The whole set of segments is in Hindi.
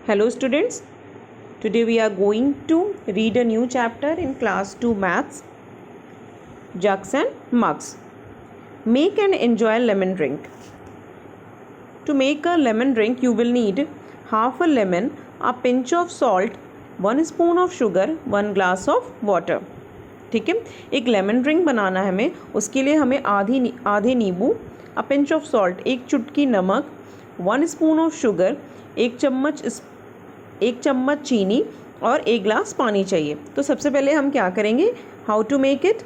Hello students, today we are going to read a new chapter in class 2 maths, jugs and mugs. Make and enjoy lemon drink. To make a lemon drink you will need half a lemon, a pinch of salt, 1 spoon of sugar, 1 glass of water. ठीक है, एक लेमन ड्रिंक बनाना है हमें, उसके लिए हमें आधे नींबू, अ पिंच ऑफ सॉल्ट, एक चुटकी नमक, 1 स्पून ऑफ शुगर, एक चम्मच चीनी और 1 ग्लास पानी चाहिए। तो सबसे पहले हम क्या करेंगे, हाउ टू मेक इट।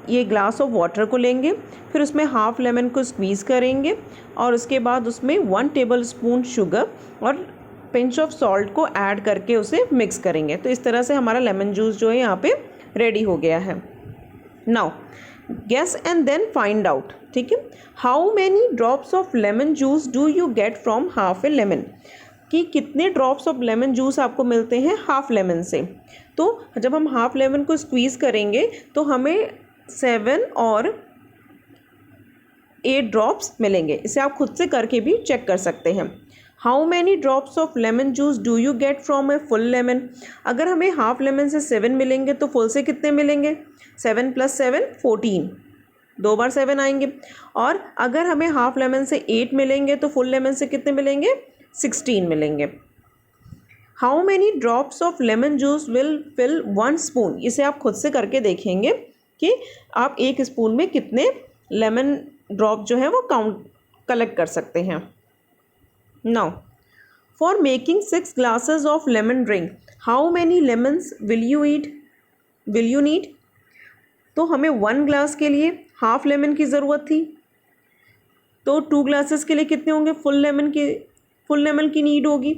ये ग्लास ऑफ वाटर को लेंगे, फिर उसमें हाफ लेमन को स्क्वीज़ करेंगे और उसके बाद उसमें 1 टेबल स्पून शुगर और पिंच ऑफ सॉल्ट को ऐड करके उसे मिक्स करेंगे। तो इस तरह से हमारा लेमन जूस जो है यहाँ पे रेडी हो गया है। Now guess and then find out. ठीक है, how many drops of lemon juice do you get from half a lemon, कि कितने ड्रॉप्स ऑफ लेमन जूस आपको मिलते हैं हाफ लेमन से। तो जब हम हाफ लेमन को स्क्वीज़ करेंगे तो हमें 7 और 8 ड्रॉप्स मिलेंगे। इसे आप खुद से करके भी चेक कर सकते हैं। How many drops of lemon juice do you get from a full lemon, अगर हमें हाफ लेमन से 7 मिलेंगे तो फुल से कितने मिलेंगे, 7 + 7 14, 2 बार 7 आएंगे। और अगर हमें हाफ लेमन से 8 मिलेंगे तो फुल लेमन से कितने मिलेंगे, 16 मिलेंगे। How many drops of lemon juice will fill 1 spoon, इसे आप खुद से करके देखेंगे कि आप 1 स्पून में कितने लेमन ड्रॉप जो है वो कलेक्ट कर सकते हैं। Now for making 6 glasses of lemon drink how many lemons will you need. तो हमें 1 ग्लास के लिए हाफ लेमन की ज़रूरत थी, तो 2 ग्लासेस के लिए कितने होंगे, फुल लेमन की नीड होगी।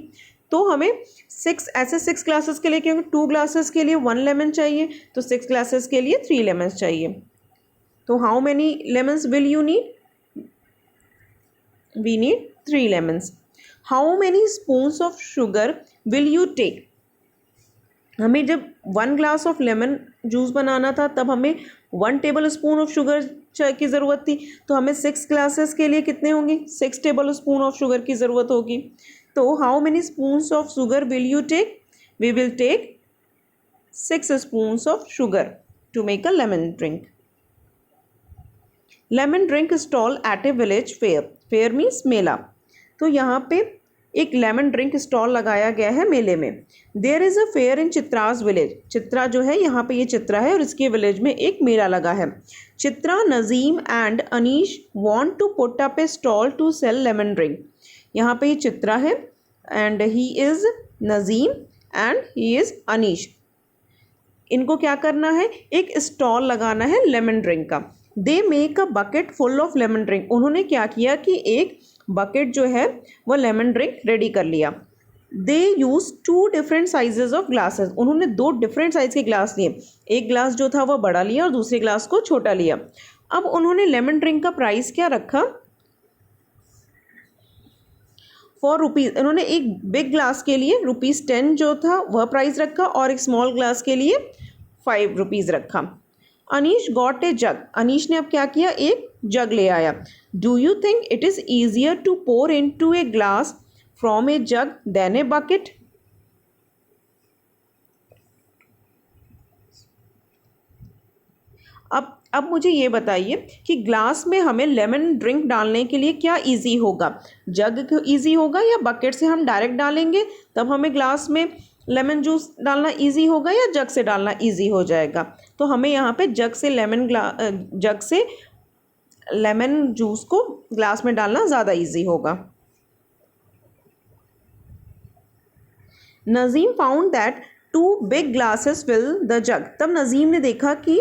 तो हमें 6 ग्लासेस के लिए क्या होगा, 2 ग्लासेस के लिए 1 लेमन चाहिए, तो 6 ग्लासेस के लिए 3 लेमन्स चाहिए। तो how many lemons will you need, we need 3 lemons. How many spoons of sugar will you take, हमें जब 1 ग्लास ऑफ लेमन जूस बनाना था तब हमें 1 टेबल स्पून ऑफ शुगर की ज़रूरत थी, तो हमें 6 ग्लासेस के लिए कितने होंगे, 6 टेबल स्पून ऑफ शुगर की ज़रूरत होगी। तो how many spoons of sugar will you take, we will take 6 spoons of sugar to make a lemon drink. Lemon drink stall at a village fair, fair means मेला। तो यहाँ पे एक लेमन ड्रिंक स्टॉल लगाया गया है मेले में। There is a fair in Chitra's village, Chitra जो है यहाँ पे ये चित्रा है और इसके विलेज में एक मेला लगा है। Chitra, Nazim and Anish want to put up a stall to sell lemon drink. यहाँ पे ये चित्रा है and he is Nazim and he is Anish. इनको क्या करना है, एक स्टॉल लगाना है लेमन ड्रिंक का। They make a bucket full of lemon drink, उन्होंने क्या किया कि एक बकेट जो है वो लेमन ड्रिंक रेडी कर लिया। They use 2 different sizes of glasses, उन्होंने 2 डिफरेंट साइज़ के ग्लास लिए, एक ग्लास जो था वो बड़ा लिया और दूसरे ग्लास को छोटा लिया। अब उन्होंने लेमन ड्रिंक का प्राइस क्या रखा, ₹4, इन्होंने एक बिग ग्लास के लिए ₹10 जो था वह प्राइस रखा और एक स्मॉल ग्लास के लिए ₹5 रखा। Anish got a jug, Anish ने अब क्या किया, एक जग ले आया। Do you think it is easier to pour into a glass from a jug than a bucket. अब मुझे ये बताइए कि ग्लास में हमें लेमन ड्रिंक डालने के लिए क्या इजी होगा, जग इजी होगा या बकेट से हम डायरेक्ट डालेंगे तब हमें ग्लास में लेमन जूस डालना इजी होगा या जग से डालना इजी हो जाएगा। तो हमें यहाँ पे जग से लेमन जूस को ग्लास में डालना ज़्यादा इजी होगा। Nazim found that 2 big glasses fill the jug, तब नज़ीम ने देखा कि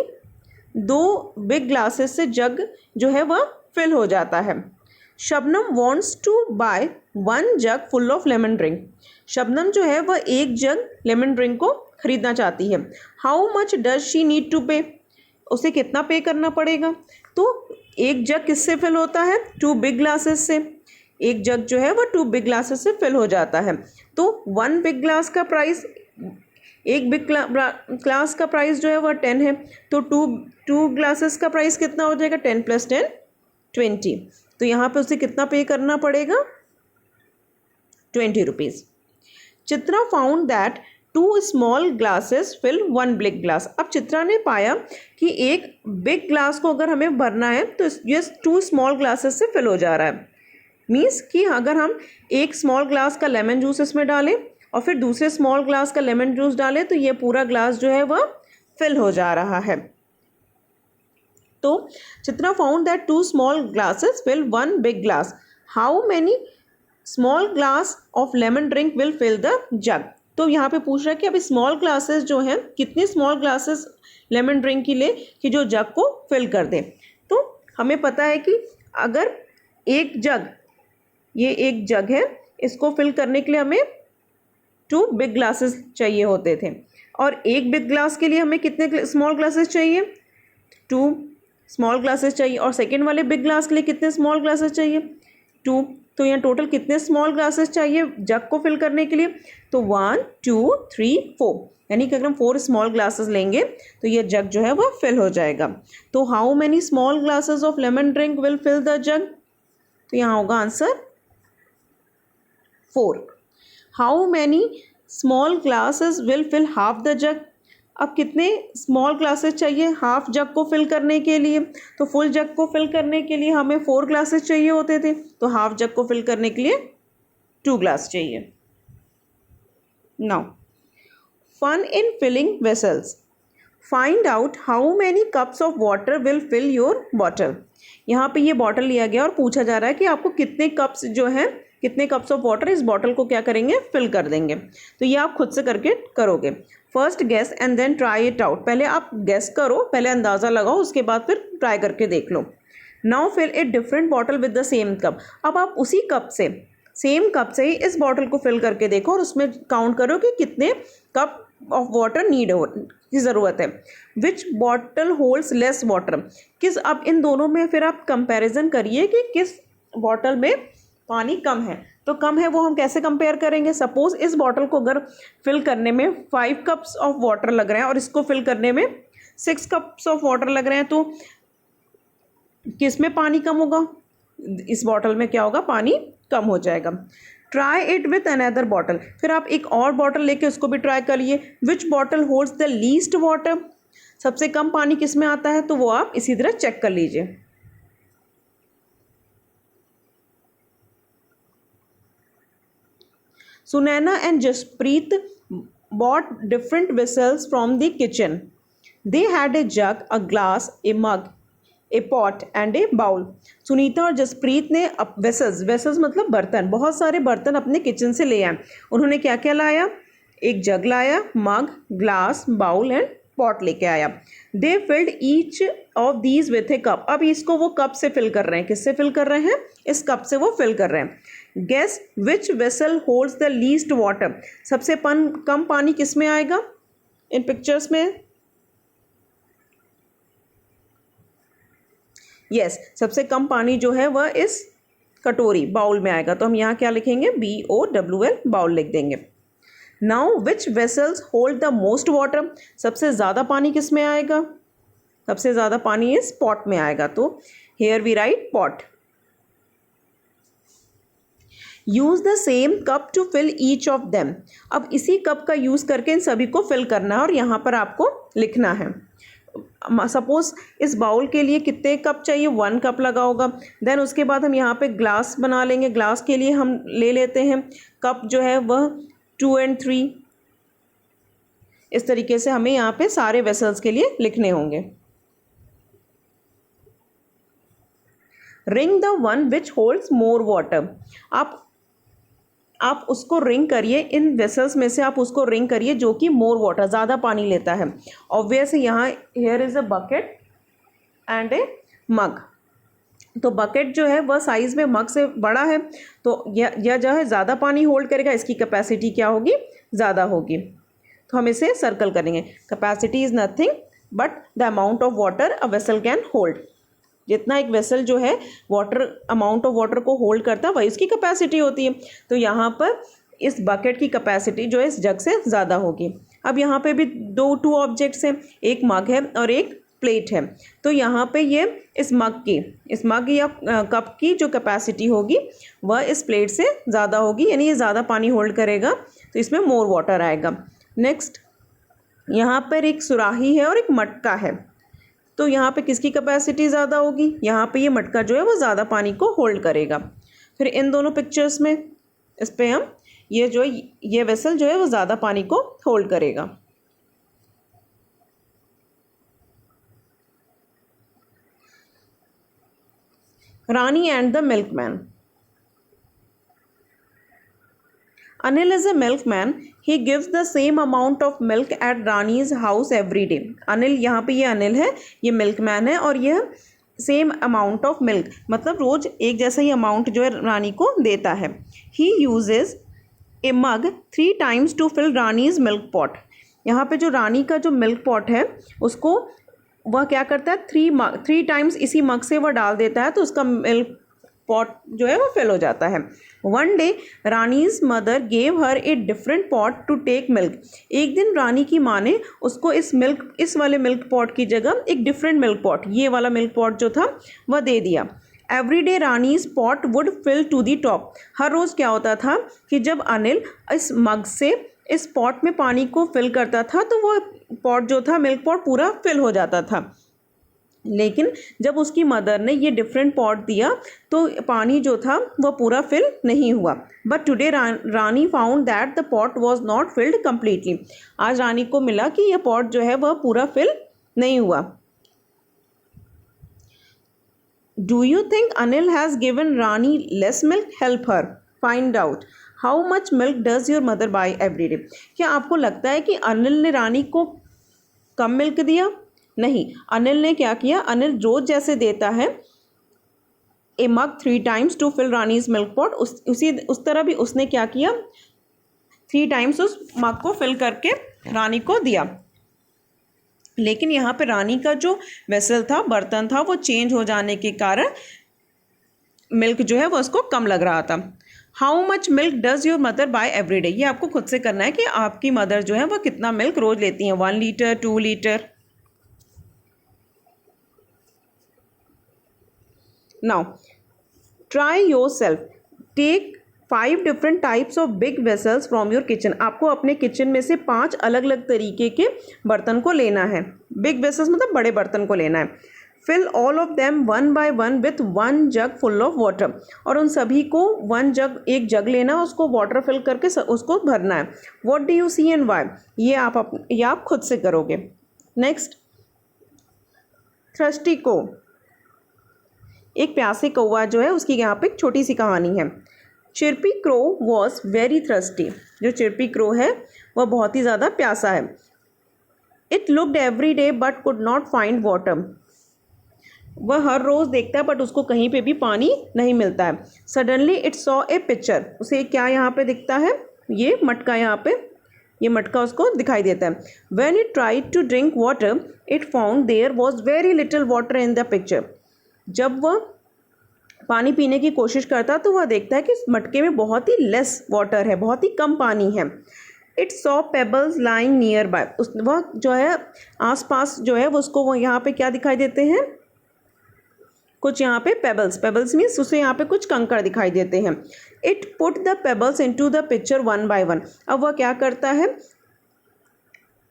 2 बिग ग्लासेस से जग जो है वह फिल हो जाता है। Shabnam wants to buy 1 jug full of lemon drink, Shabnam जो है वह 1 जग लेमन ड्रिंक को ख़रीदना चाहती है। How much does she need to pay, उसे कितना पे करना पड़ेगा। तो 1 जग किससे फिल होता है, 2 बिग ग्लासेस से, एक जग जो है वह 2 बिग ग्लासेस से फिल हो जाता है। तो 1 बिग ग्लास का प्राइस, एक बिग ग्लास का प्राइस जो है वह 10 है, तो 2 ग्लासेस का प्राइस कितना हो जाएगा, 10 + 10 20। तो यहाँ पे उसे कितना पे करना पड़ेगा, ₹20। Chitra found that 2 small glasses fill 1 big glass. अब चित्रा ने पाया कि एक बिग ग्लास को अगर हमें भरना है तो ये 2 स्मॉल ग्लासेस से फिल हो जा रहा है। मीन्स कि अगर हम एक स्मॉल ग्लास का लेमन जूस इसमें डालें और फिर दूसरे स्मॉल ग्लास का लेमन जूस डालें तो ये पूरा ग्लास जो है वह फिल हो जा रहा है। तो Chitra found that 2 small glasses fill 1 big glass. How many small glass of lemon drink will fill the jug. तो यहाँ पे पूछ रहा है कि अभी स्मॉल ग्लासेस जो हैं कितने स्मॉल ग्लासेस लेमन ड्रिंक की ले कि जो जग को फिल कर दे। तो हमें पता है कि अगर एक जग, ये एक जग है, इसको फिल करने के लिए हमें 2 बिग ग्लासेस चाहिए होते थे और एक बिग ग्लास के लिए हमें कितने स्मॉल ग्लासेस चाहिए, 2 स्मॉल ग्लासेस चाहिए। और सेकेंड वाले बिग ग्लास के लिए कितने स्मॉल ग्लासेस चाहिए, 2। तो यहाँ टोटल कितने स्मॉल ग्लासेस चाहिए जग को फिल करने के लिए, तो 1 2 3 4, यानी कि अगर हम 4 स्मॉल ग्लासेस लेंगे तो ये जग जो है वह फिल हो जाएगा। तो how many small glasses of lemon drink will fill the jug, तो यहाँ होगा answer 4। How many small glasses will fill half the jug. अब कितने स्मॉल ग्लासेस चाहिए हाफ जग को फिल करने के लिए, तो फुल जग को फिल करने के लिए हमें 4 ग्लासेस चाहिए होते थे, तो हाफ जग को फिल करने के लिए 2 ग्लास चाहिए। Now fun in filling vessels, find out how many cups of water will fill your bottle. यहाँ पे ये बॉटल लिया गया और पूछा जा रहा है कि आपको कितने कप्स जो हैं, कितने कप्स ऑफ वाटर इस बॉटल को क्या करेंगे, फिल कर देंगे। तो ये आप खुद से करके करोगे। First guess and then try it out. पहले आप गेस करो, पहले अंदाज़ा लगाओ, उसके बाद फिर ट्राई करके देख लो। Now fill a different bottle with the same cup. अब आप उसी कप से, सेम कप से ही इस बॉटल को फिल करके देखो और उसमें काउंट करो कि कितने कप ऑफ वाटर की ज़रूरत है। विच बॉटल होल्ड्स लेस वाटर, किस, अब इन दोनों में फिर आप कंपैरिजन करिए कि किस बॉटल में पानी कम है। तो कम है वो हम कैसे कंपेयर करेंगे, सपोज इस बॉटल को अगर फिल करने में 5 कप्स ऑफ वाटर लग रहे हैं और इसको फिल करने में 6 कप्स ऑफ वाटर लग रहे हैं, तो किस में पानी कम होगा, इस बॉटल में क्या होगा, पानी कम हो जाएगा। Try it with another bottle, फिर आप एक और बॉटल लेके उसको भी ट्राई करिए। Which bottle holds the least water, सबसे कम पानी किस में आता है, तो वो आप इसी तरह चेक कर लीजिए। Sunaina and Jaspreet bought different vessels from the kitchen. They had a jug, a glass, a mug, a pot and a bowl. Sunita और जसप्रीत ने वेसल्स मतलब बर्तन, बहुत सारे बर्तन अपने किचन से ले आए। उन्होंने क्या क्या लाया, एक जग लाया, mug, glass, bowl and pot लेके आया। They filled each of these with a cup. अब इसको वो कप से फिल कर रहे हैं, किससे फिल कर रहे हैं, इस कप से वो फिल कर रहे हैं। Guess which vessel holds the least water, सबसे कम पानी किस में आएगा इन पिक्चर्स में, यस सबसे कम पानी जो है वह इस कटोरी बाउल में आएगा। तो हम यहाँ क्या लिखेंगे, BOWL बाउल लिख देंगे। Now which vessels hold the most water, सबसे ज़्यादा पानी किस में आएगा, सबसे ज़्यादा पानी इस पॉट में आएगा। तो here we write pot. Use the same cup to fill each of them, अब इसी कप का यूज़ करके इन सभी को फिल करना है और यहाँ पर आपको लिखना है। सपोज इस बाउल के लिए कितने कप चाहिए, 1 कप लगा होगा। देन उसके बाद हम यहाँ पे ग्लास बना लेंगे, ग्लास के लिए हम ले लेते हैं कप जो है वह 2 and 3। इस तरीके से हमें यहाँ पे सारे वेसल्स के लिए लिखने होंगे। Ring the one which holds more water, आप उसको रिंग करिए, इन वेसल्स में से आप उसको रिंग करिए जो कि मोर वाटर, ज़्यादा पानी लेता है। ऑब्वियस यहाँ here is a bucket and a mug, तो बकेट जो है वह साइज़ में मग से बड़ा है, तो यह जो है ज़्यादा पानी होल्ड करेगा, इसकी कैपेसिटी क्या होगी, ज़्यादा होगी। तो हम इसे सर्कल करेंगे। Capacity is nothing but the amount of water a vessel can hold, जितना एक वेसल जो है वाटर अमाउंट ऑफ वाटर को होल्ड करता है वही उसकी कैपेसिटी होती है। तो यहाँ पर इस बकेट की कैपेसिटी जो है इस जग से ज़्यादा होगी। अब यहाँ पे भी 2 ऑब्जेक्ट्स हैं, एक मग है और एक प्लेट है, तो यहाँ पे ये इस मग या कप की जो कैपेसिटी होगी वह इस प्लेट से ज़्यादा होगी, यानी ये ज़्यादा पानी होल्ड करेगा, तो इसमें मोर वाटर आएगा। नेक्स्ट, यहाँ पर एक सुराही है और एक मटका है, तो यहाँ पे किसकी कैपेसिटी ज़्यादा होगी? यहाँ पे ये मटका जो है वो ज़्यादा पानी को होल्ड करेगा। फिर इन दोनों पिक्चर्स में इस पे हम ये वेसल जो है वो ज़्यादा पानी को होल्ड करेगा। Rani and the milkman. Anil is a milkman. He gives the same amount of milk at Rani's house every day. Anil, यहाँ पे ये अनिल है, ये मिल्कमैन है और यह सेम अमाउंट ऑफ मिल्क मतलब रोज़ एक जैसा ही अमाउंट जो है रानी को देता है। He uses a mug 3 times to fill Rani's milk pot. यहाँ पे जो रानी का जो मिल्क पॉट है उसको वह क्या करता है, 3 टाइम्स इसी मग से वह डाल देता है, तो उसका मिल्क पॉट जो है वो फिल हो जाता है। One day Rani's mother gave her a different pot to take milk. एक दिन रानी की माँ ने उसको इस वाले मिल्क पॉट की जगह एक डिफरेंट मिल्क पॉट, ये वाला मिल्क पॉट जो था वह दे दिया। Every day Rani's pot would fill to the top. हर रोज़ क्या होता था कि जब अनिल इस मग से इस पॉट में पानी को फिल करता था तो वो पॉट जो था मिल्क पॉट पूरा फिल हो जाता था, लेकिन जब उसकी मदर ने ये डिफरेंट पॉट दिया तो पानी जो था वह पूरा फिल नहीं हुआ। But today Rani found that the pot was not filled completely. आज रानी को मिला कि यह पॉट जो है वह पूरा फिल नहीं हुआ। Do you think Anil has given Rani less milk? Help her find out how much milk does your mother by every day. क्या आपको लगता है कि अनिल ने रानी को कम मिल्क दिया? नहीं, अनिल ने क्या किया, अनिल रोज जैसे देता है a mug 3 times to fill Rani's milk pot, उस तरह भी उसने क्या किया, 3 टाइम्स उस मग को फिल करके रानी को दिया। लेकिन यहाँ पे रानी का जो वेसल था, बर्तन था, वो चेंज हो जाने के कारण मिल्क जो है वो उसको कम लग रहा था। How much milk does your mother by every day. ये आपको खुद से करना है कि आपकी मदर जो है वो कितना मिल्क रोज लेती हैं, 1 litre 2 litre. Now, try yourself. Take 5 different types of big vessels from your kitchen. आपको अपने किचन में से 5 अलग अलग तरीके के बर्तन को लेना है। Big vessels मतलब बड़े बर्तन को लेना है। Fill all of them one by one with 1 jug full of water. और उन सभी को एक जग लेना, उसको वाटर फिल करके उसको भरना है। What do you see and why? ये आप खुद से करोगे। Next, thirsty cow. एक प्यासे कौवा जो है उसकी यहाँ पे एक छोटी सी कहानी है। चिर्पी क्रो वॉज वेरी थ्रस्टी। जो चिर्पी क्रो है वह बहुत ही ज़्यादा प्यासा है। It looked every day but could not find water. वह हर रोज़ देखता है बट उसको कहीं पे भी पानी नहीं मिलता है। Suddenly it saw a picture. उसे क्या यहाँ पे दिखता है, ये मटका, यहाँ पे ये मटका उसको दिखाई देता है। When it tried to drink water it found there was very little water in the picture. जब वह पानी पीने की कोशिश करता तो वह देखता है कि इस मटके में बहुत ही लेस वाटर है, बहुत ही कम पानी है। It saw pebbles lying nearby. वह जो है आसपास जो है वो उसको वो यहाँ पे क्या दिखाई देते हैं, कुछ यहाँ पे पेबल्स मीन्स उसे यहाँ पे कुछ कंकड़ दिखाई देते हैं। It put the pebbles into the picture 1 by 1। अब वह क्या करता है,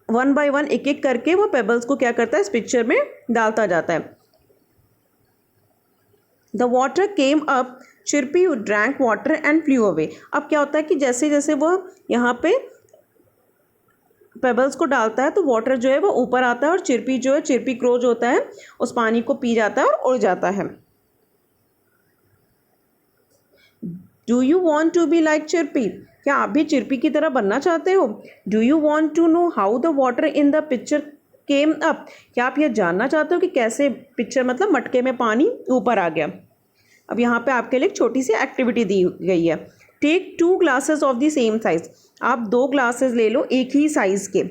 1 by 1 एक एक करके वह पेबल्स को क्या करता है, इस पिक्चर में डालता जाता है। The water came up, चिर्पी drank water and flew away। अब क्या होता है कि जैसे जैसे वह यहाँ पे पेबल्स को डालता है तो वाटर जो है वो ऊपर आता है और चिर्पी जो है, चिर्पी क्रो जो होता है उस पानी को पी जाता है और उड़ जाता है। Do you want to be like चिर्पी? क्या आप भी चिर्पी की तरह बनना चाहते हो? Do you want to know how the water in the pitcher came up? क्या आप ये जानना चाहते हो कि कैसे पिक्चर मतलब मटके में पानी ऊपर आ गया? अब यहाँ पे आपके लिए एक छोटी सी एक्टिविटी दी गई है। Take 2 glasses of the same size. आप 2 ग्लासेस ले लो एक ही साइज़ के।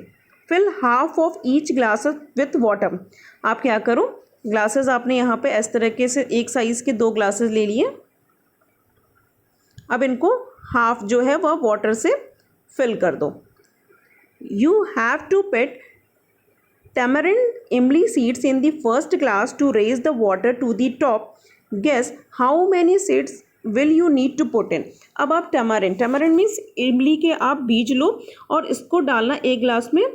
Fill half of each glasses with water. आप क्या करो, ग्लासेस आपने यहाँ पे इस तरीके से एक साइज़ के 2 ग्लासेस ले लिए। अब इनको हाफ जो है वह वाटर से फिल कर दो। You have to pit tamarind imli seeds in the first glass to raise the water to the top. Guess how many seeds will you need to put in. अब आप टैमरिंड मीन्स इमली के आप बीज लो और इसको डालना एक ग्लास में,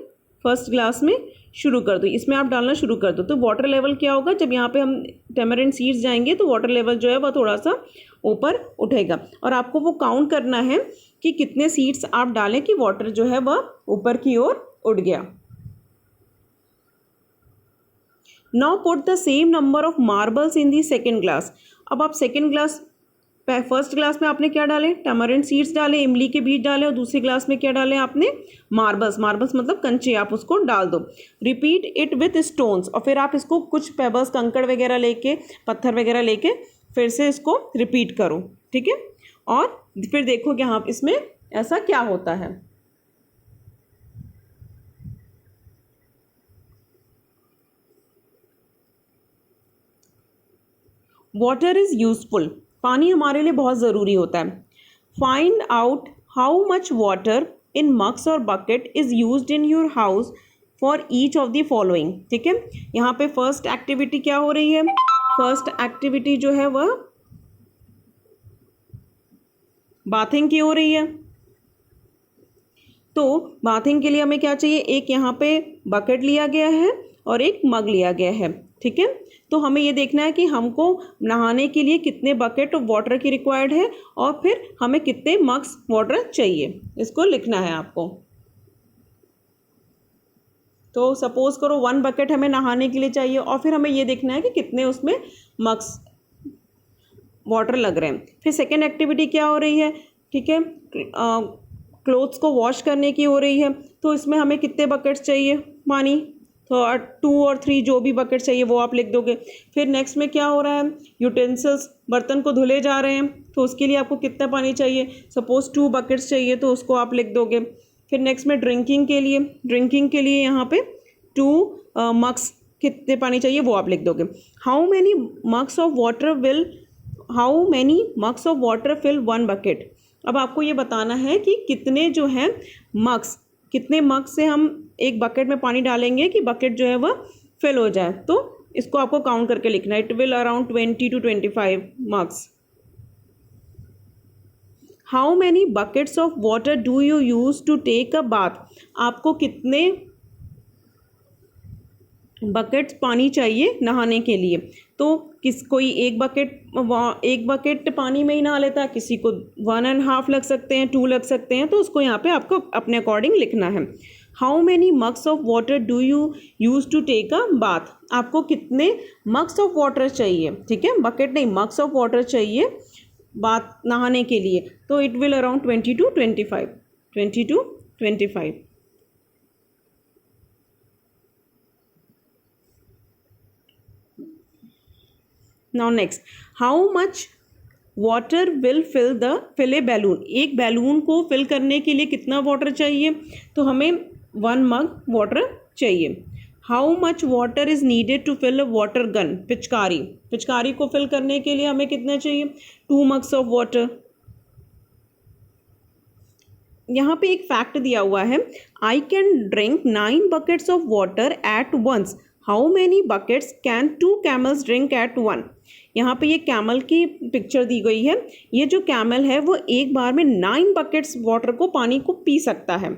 फर्स्ट ग्लास में शुरू कर दो, इसमें आप डालना शुरू कर दो। तो वाटर लेवल क्या होगा, जब यहाँ पे हम टैमरिंड सीड्स जाएंगे तो वाटर लेवल जो है वह थोड़ा सा ऊपर उठेगा और आपको वो काउंट करना है कि कितने सीड्स आप डालें कि वाटर जो है वह ऊपर की ओर उठ गया। Now put the same number of marbles in the second glass. अब आप सेकेंड ग्लास, फर्स्ट ग्लास में आपने क्या डाले, टैमरिंड सीड्स डाले, इमली के बीज डाले और दूसरी ग्लास में क्या डाले आपने, मार्बल्स मतलब कंचे, आप उसको डाल दो। रिपीट इट विथ स्टोन्स, और फिर आप इसको कुछ पेबल्स, कंकड़ वगैरह लेके, पत्थर वगैरह लेके फिर से इसको रिपीट करो, ठीक है। और फिर देखो कि हाँ इसमें ऐसा क्या होता है। वाटर इज़ यूजफुल, पानी हमारे लिए बहुत ज़रूरी होता है। Find out how much water in mugs और bucket is used in your house for each of the following, ठीक है। यहाँ पे फर्स्ट एक्टिविटी क्या हो रही है, फर्स्ट एक्टिविटी जो है वह बाथिंग की हो रही है। तो बाथिंग के लिए हमें क्या चाहिए, एक यहाँ पे बकेट लिया गया है और एक मग लिया गया है, ठीक है। तो हमें ये देखना है कि हमको नहाने के लिए कितने बकेट ऑफ वाटर की रिक्वायर्ड है और फिर हमें कितने मग्स वाटर चाहिए, इसको लिखना है आपको। तो सपोज करो 1 बकेट हमें नहाने के लिए चाहिए और फिर हमें ये देखना है कि कितने उसमें मग्स वाटर लग रहे हैं। फिर सेकेंड एक्टिविटी क्या हो रही है, ठीक है, क्लोथ्स को वॉश करने की हो रही है। तो इसमें हमें कितने बकेट्स चाहिए पानी, तो 2 और 3 जो भी बकेट चाहिए वो आप लिख दोगे। फिर नेक्स्ट में क्या हो रहा है, यूटेंसिल्स, बर्तन को धुले जा रहे हैं तो उसके लिए आपको कितना पानी चाहिए, सपोज 2 बकेट्स चाहिए तो उसको आप लिख दोगे। फिर नेक्स्ट में ड्रिंकिंग के लिए यहाँ पे 2 मग्स कितने पानी चाहिए वो आप लिख दोगे। How many mugs of water fill 1 bucket. अब आपको ये बताना है कि कितने जो हैं मग्स, कितने मग से हम एक बकेट में पानी डालेंगे कि बकेट जो है वह फिल हो जाए। तो इसको आपको काउंट करके लिखना है। It will around 20 to 25 mugs. How many buckets of water do you use to take a bath. आपको कितने बकेट्स पानी चाहिए नहाने के लिए। तो कोई एक बकेट पानी में ही नहा लेता है, किसी को 1.5 लग सकते हैं, 2 लग सकते हैं, तो उसको यहाँ पे आपको अपने अकॉर्डिंग लिखना है। How many mugs of water do you use to take a bath. आपको कितने मग्स ऑफ वाटर चाहिए, ठीक है, बकेट नहीं, मग्स ऑफ वाटर चाहिए बाथ नहाने के लिए। तो it will around 20 to 25। Now next, how much water will fill a balloon. एक बैलून को फिल करने के लिए कितना वाटर चाहिए, तो हमें 1 मग वाटर चाहिए। How much water is needed to fill a water gun. पिचकारी को फिल करने के लिए हमें कितना चाहिए, 2 मग्स ऑफ वाटर। यहाँ पे एक फैक्ट दिया हुआ है, I can drink 9 buckets of water at once. How many buckets can 2 camels drink at 1। यहाँ पे ये कैमल की पिक्चर दी गई है। ये जो कैमल है वो एक बार में 9 बकेट्स वाटर को, पानी को पी सकता है।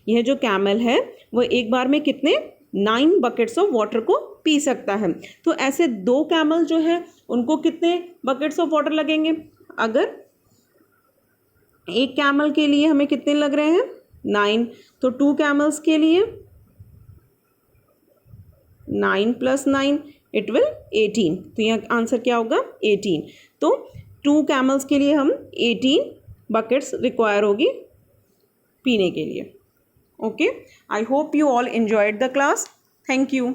यह जो कैमल है वो एक बार में कितने 9 बकेट्स ऑफ वाटर को पी सकता है। तो ऐसे 2 कैमल जो है उनको कितने बकेट्स ऑफ वाटर लगेंगे। अगर एक कैमल के लिए हमें कितने लग रहे हैं 9, तो 2 कैमल्स के लिए 9 + 9 इट विल 18। तो यहाँ आंसर क्या होगा 18। तो 2 कैमल्स के लिए हम 18 बकेट्स रिक्वायर होगी पीने के लिए। Okay, I hope you all enjoyed the class. Thank you.